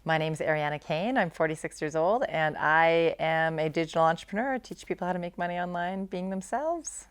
My name is Ariana Kane. I'm 46 years old, and I am a digital entrepreneur. I teach people how to make money online being themselves.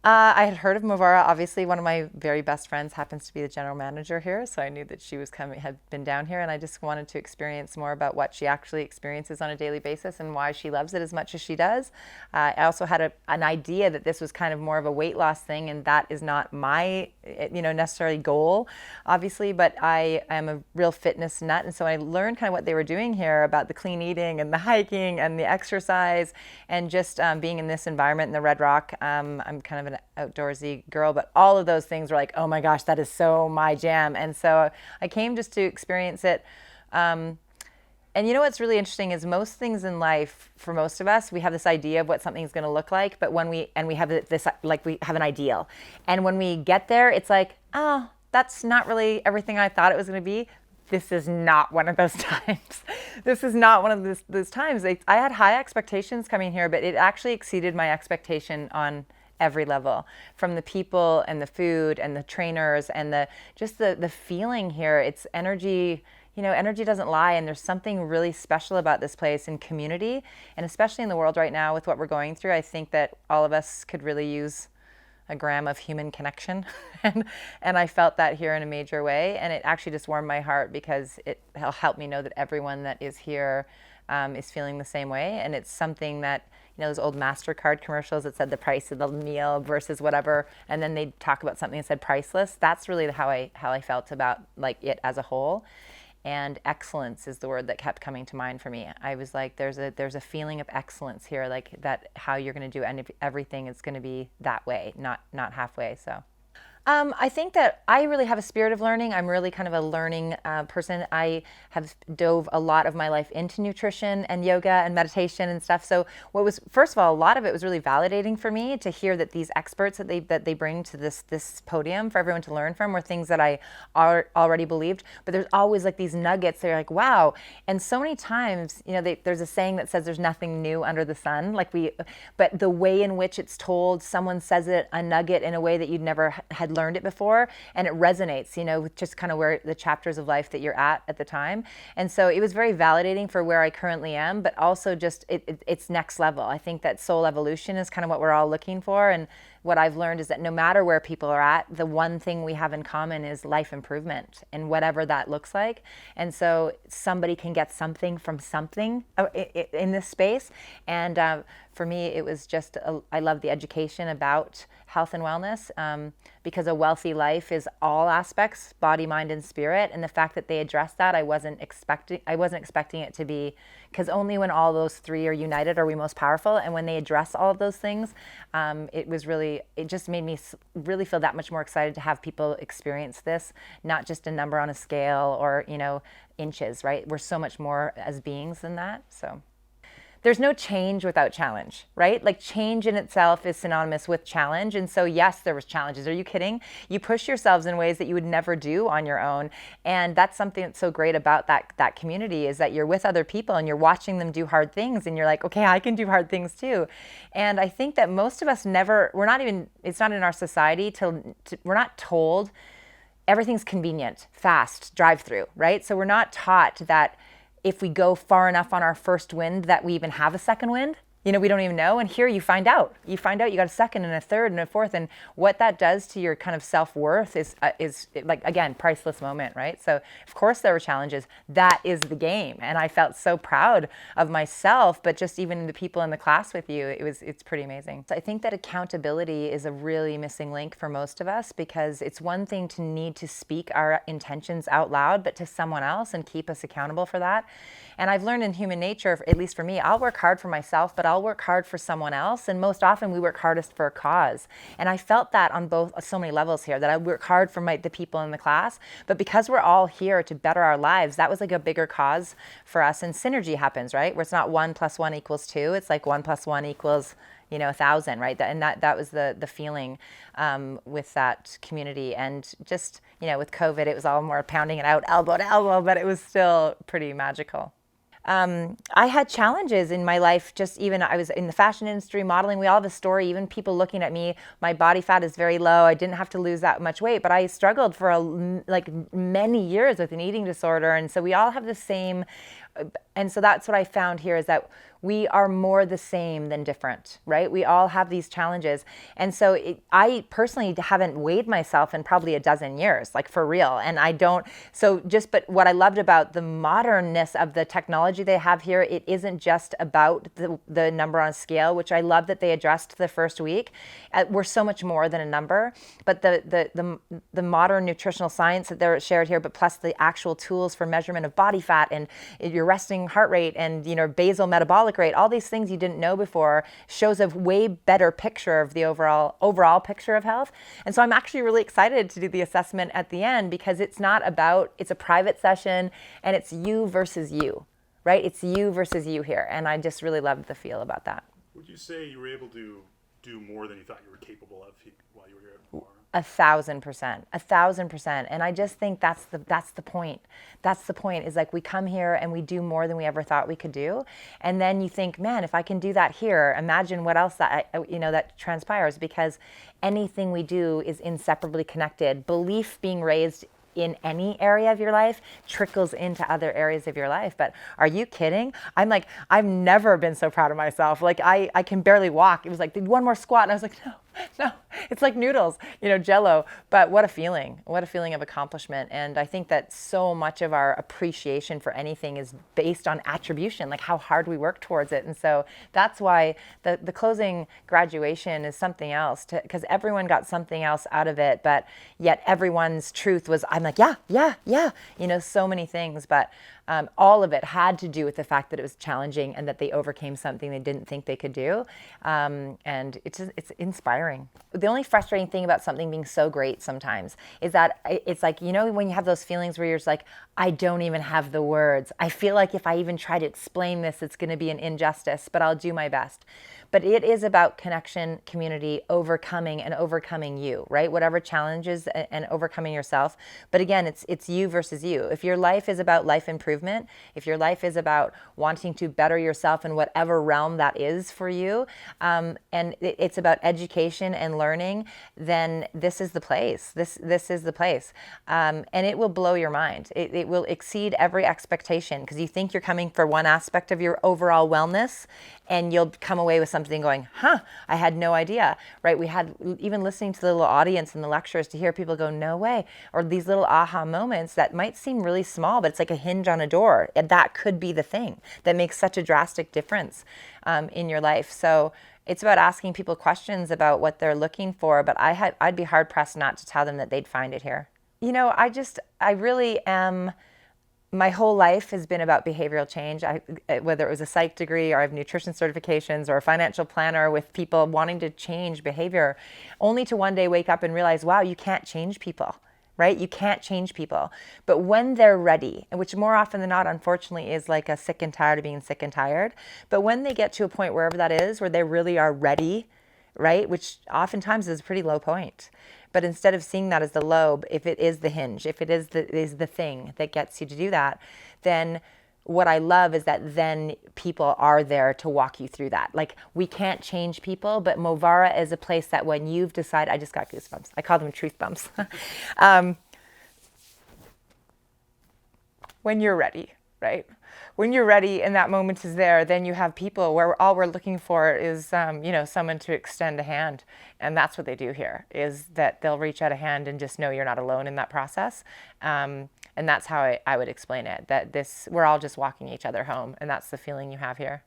I had heard of Movara. Obviously, one of my very best friends happens to be the general manager here, so I knew that she was coming, had been down here, and I just wanted to experience more about what she actually experiences on a daily basis and why she loves it as much as she does. I also had an idea that this was kind of more of a weight loss thing, and that is not my, necessarily goal, obviously. But I am a real fitness nut, and so I learned kind of what they were doing here about the clean eating and the hiking and the exercise, and just being in this environment in the Red Rock. I'm kind of an outdoorsy girl, but all of those things were like, oh my gosh, that is so my jam. And so I came just to experience it. And you know what's really interesting is most things in life, for most of us, we have this idea of what something's going to look like, but when we have this, like, we have an ideal, and when we get there, it's like, oh, that's not really everything I thought it was going to be. This is not one of those times. This is not one of those times. I had high expectations coming here, but it actually exceeded my expectation on every level, from the people and the food and the trainers and the feeling here. It's energy. Energy doesn't lie, and there's something really special about this place and community, and especially in the world right now with what we're going through. I think that all of us could really use a gram of human connection, and I felt that here in a major way, and it actually just warmed my heart because it helped me know that everyone that is here is feeling the same way. And it's something that, those old MasterCard commercials that said the price of the meal versus whatever, and then they'd talk about something that said priceless. That's really how I felt about like it as a whole. And excellence is the word that kept coming to mind for me. I was like, there's a feeling of excellence here, like that how you're going to do everything is going to be that way, not halfway. So I think that I really have a spirit of learning. I'm really kind of a learning person. I have dove a lot of my life into nutrition and yoga and meditation and stuff. So first of all, a lot of it was really validating for me to hear that these experts that they bring to this podium for everyone to learn from were things that I already believed. But there's always like these nuggets. They're like, wow. And so many times, there's a saying that says there's nothing new under the sun. But the way in which it's told, someone says it, a nugget in a way that you'd never had learned it before, and it resonates, with just kind of where the chapters of life that you're at the time. And so it was very validating for where I currently am, but also just it's next level. I think that soul evolution is kind of what we're all looking for, and what I've learned is that no matter where people are at, the one thing we have in common is life improvement, and whatever that looks like. And so somebody can get something from something in this space. And for me, it was just, I love the education about health and wellness, because a wealthy life is all aspects, body, mind, and spirit. And the fact that they addressed that, I wasn't expecting it to be, because only when all those three are united are we most powerful. And when they address all of those things, it just made me really feel that much more excited to have people experience this, not just a number on a scale or, inches, right? We're so much more as beings than that. So there's no change without challenge, right? Like, change in itself is synonymous with challenge. And so yes, there was challenges. Are you kidding? You push yourselves in ways that you would never do on your own. And that's something that's so great about that community, is that you're with other people and you're watching them do hard things, and you're like, okay, I can do hard things too. And I think that most of us it's not in our society we're not told everything's convenient, fast, drive through, right? So we're not taught that if we go far enough on our first wind that we even have a second wind. We don't even know. And here you find out you got a second and a third and a fourth. And what that does to your kind of self-worth is like, again, priceless moment, right? So of course there were challenges. That is the game. And I felt so proud of myself, but just even the people in the class with you, it's pretty amazing. So I think that accountability is a really missing link for most of us, because it's one thing to need to speak our intentions out loud, but to someone else and keep us accountable for that. And I've learned in human nature, at least for me, I'll work hard for myself, but I'll work hard for someone else. And most often we work hardest for a cause. And I felt that on so many levels here, that I work hard for the people in the class, but because we're all here to better our lives, that was like a bigger cause for us. And synergy happens, right? Where it's not 1 + 1 = 2. It's like 1 + 1 = 1,000, right? And that was the feeling with that community. And just, with COVID, it was all more pounding it out elbow to elbow, but it was still pretty magical. I had challenges in my life. Just even I was in the fashion industry, modeling. We all have a story. Even people looking at me, my body fat is very low. I didn't have to lose that much weight, but I struggled for like many years with an eating disorder. And so we all have the same. And so that's what I found here is that we are more the same than different, right? We all have these challenges. And so I personally haven't weighed myself in probably a dozen years, like for real. And I don't, so just, but what I loved about the modernness of the technology they have here, it isn't just about the number on a scale, which I love that they addressed the first week. We're so much more than a number, but the modern nutritional science that they're shared here, but plus the actual tools for measurement of body fat and your resting heart rate and, basal metabolic rate, all these things you didn't know before, shows a way better picture of the overall picture of health. And so I'm actually really excited to do the assessment at the end, because it's a private session and it's you versus you, right? It's you versus you here. And I just really loved the feel about that. Would you say you were able to do more than you thought you were capable of while you were here at Movara? 1,000%, 1,000%. And I just think that's the point. That's the point, is like we come here and we do more than we ever thought we could do. And then you think, man, if I can do that here, imagine what else that transpires, because anything we do is inseparably connected. Belief being raised in any area of your life trickles into other areas of your life. But are you kidding? I've never been so proud of myself. Like I can barely walk. It was like, one more squat. And I was like, no, it's like noodles, Jello. But what a feeling of accomplishment. And I think that so much of our appreciation for anything is based on attribution, like how hard we work towards it. And so that's why the closing graduation is something else, because everyone got something else out of it, but yet everyone's truth was, I'm like, yeah, so many things. But all of it had to do with the fact that it was challenging and that they overcame something they didn't think they could do. And it's inspiring. The only frustrating thing about something being so great sometimes is that it's like, when you have those feelings where you're just like, I don't even have the words. I feel like if I even try to explain this, it's going to be an injustice, but I'll do my best. But it is about connection, community, overcoming you, right? Whatever challenges and overcoming yourself. But again, it's you versus you. If your life is about life improvement, if your life is about wanting to better yourself in whatever realm that is for you, and it's about education and learning, then this is the place. This is the place. And it will blow your mind. It will exceed every expectation, because you think you're coming for one aspect of your overall wellness, and you'll come away with something going, I had no idea, right? We had, even listening to the little audience in the lectures, to hear people go, no way, or these little aha moments that might seem really small, but it's like a hinge on a door. And that could be the thing that makes such a drastic difference in your life. So it's about asking people questions about what they're looking for, but I'd be hard pressed not to tell them that they'd find it here. I really am. My whole life has been about behavioral change. Whether it was a psych degree, or I have nutrition certifications, or a financial planner with people wanting to change behavior, only to one day wake up and realize, wow, you can't change people, right? You can't change people. But when they're ready, which more often than not, unfortunately, is like a sick and tired of being sick and tired. But when they get to a point, wherever that is, where they really are ready, right? Which oftentimes is a pretty low point. But instead of seeing that as the low, if it is the hinge, if it is the thing that gets you to do that, then what I love is that then people are there to walk you through that. Like, we can't change people, but Movara is a place that when you've decided, I just got goosebumps. I call them truth bumps. When you're ready, right? When you're ready and that moment is there, then you have people where all we're looking for is, someone to extend a hand. And that's what they do here, is that they'll reach out a hand and just know you're not alone in that process. And that's how I would explain it, that we're all just walking each other home. And that's the feeling you have here.